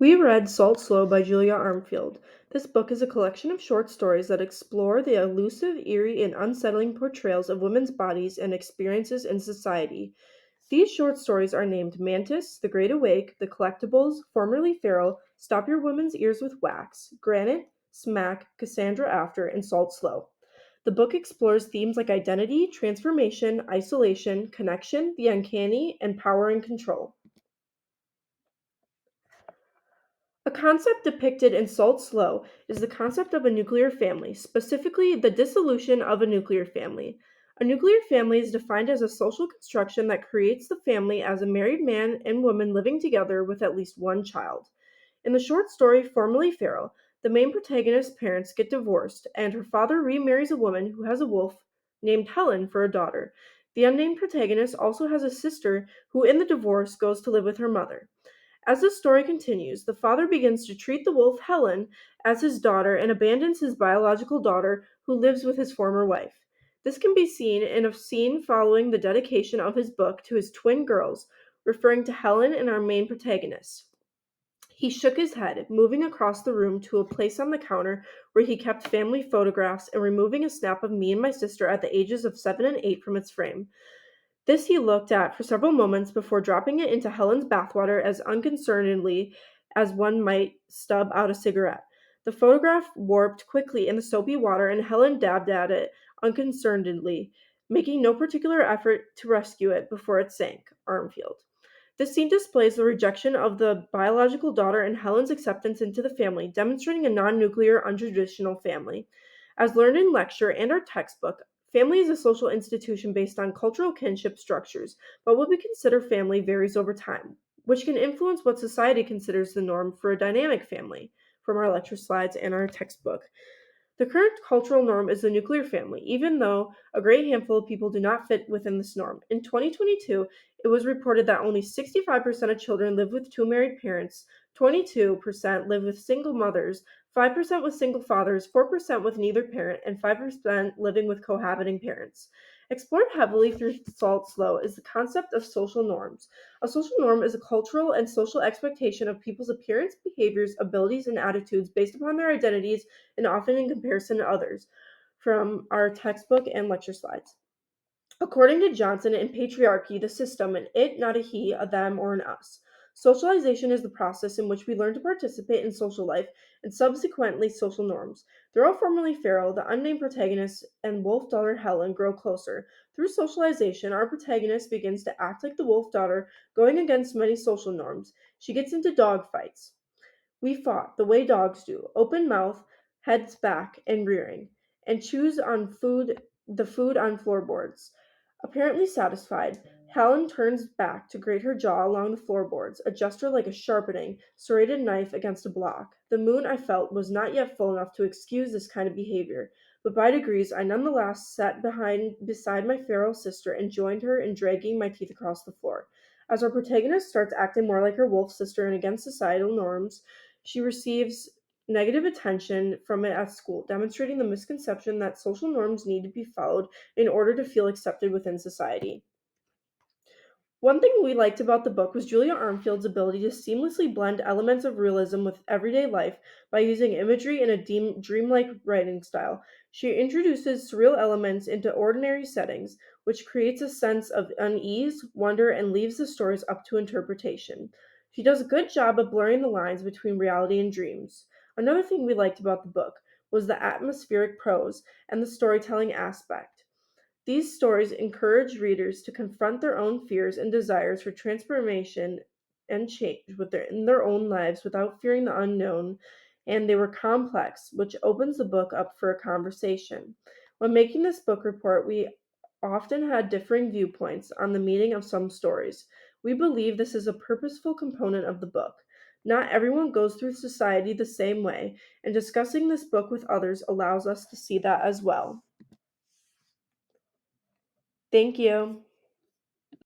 We read Salt Slow by Julia Armfield. This book is a collection of short stories that explore the elusive, eerie, and unsettling portrayals of women's bodies and experiences in society. These short stories are named Mantis, The Great Awake, The Collectibles, Formerly Feral, Stop Your Women's Ears with Wax, Granite, Smack, Cassandra After, and Salt Slow. The book explores themes like identity, transformation, isolation, connection, the uncanny, and power and control. A concept depicted in Salt Slow is the concept of a nuclear family, specifically the dissolution of a nuclear family. A nuclear family is defined as a social construction that creates the family as a married man and woman living together with at least one child. In the short story Formerly Feral, the main protagonist's parents get divorced, and her father remarries a woman who has a wolf named Helen for a daughter. The unnamed protagonist also has a sister who, in the divorce, goes to live with her mother. As the story continues, the father begins to treat the wolf Helen as his daughter and abandons his biological daughter who lives with his former wife. This can be seen in a scene following the dedication of his book to his twin girls, referring to Helen and our main protagonist. He shook his head, moving across the room to a place on the counter where he kept family photographs and removing a snap of me and my sister at the ages of 7 and 8 from its frame. This he looked at for several moments before dropping it into Helen's bathwater as unconcernedly as one might stub out a cigarette. The photograph warped quickly in the soapy water, and Helen dabbed at it unconcernedly, making no particular effort to rescue it before it sank. Armfield. This scene displays the rejection of the biological daughter and Helen's acceptance into the family, demonstrating a non nuclear, untraditional family. As learned in lecture and our textbook, family is a social institution based on cultural kinship structures, but what we consider family varies over time, which can influence what society considers the norm for a dynamic family, from our lecture slides and our textbook. The current cultural norm is the nuclear family, even though a great handful of people do not fit within this norm. In 2022, it was reported that only 65% of children live with two married parents, 22% live with single mothers, 5% with single fathers, 4% with neither parent, and 5% living with cohabiting parents. Explored heavily through Salt Slow is the concept of social norms. A social norm is a cultural and social expectation of people's appearance, behaviors, abilities, and attitudes based upon their identities and often in comparison to others, from our textbook and lecture slides. According to Johnson, in patriarchy, the system, an it, not a he, a them, or an us. Socialization is the process in which we learn to participate in social life and subsequently social norms. They're all formerly feral, the unnamed protagonist and wolf daughter Helen grow closer. Through socialization, our protagonist begins to act like the wolf daughter, going against many social norms. She gets into dog fights. We fought, the way dogs do, open mouth, heads back, and rearing, and chews on the food on floorboards. Apparently satisfied, Helen turns back to grate her jaw along the floorboards, a gesture like a sharpening, serrated knife against a block. The moon, I felt, was not yet full enough to excuse this kind of behavior, but by degrees I nonetheless sat beside my feral sister and joined her in dragging my teeth across the floor. As our protagonist starts acting more like her wolf sister and against societal norms, she receives negative attention from it at school, demonstrating the misconception that social norms need to be followed in order to feel accepted within society. One thing we liked about the book was Julia Armfield's ability to seamlessly blend elements of realism with everyday life by using imagery in a dreamlike writing style. She introduces surreal elements into ordinary settings, which creates a sense of unease, wonder, and leaves the stories up to interpretation. She does a good job of blurring the lines between reality and dreams. Another thing we liked about the book was the atmospheric prose and the storytelling aspect. These stories encourage readers to confront their own fears and desires for transformation and change in their own lives without fearing the unknown, and they were complex, which opens the book up for a conversation. When making this book report, we often had differing viewpoints on the meaning of some stories. We believe this is a purposeful component of the book. Not everyone goes through society the same way, and discussing this book with others allows us to see that as well. Thank you.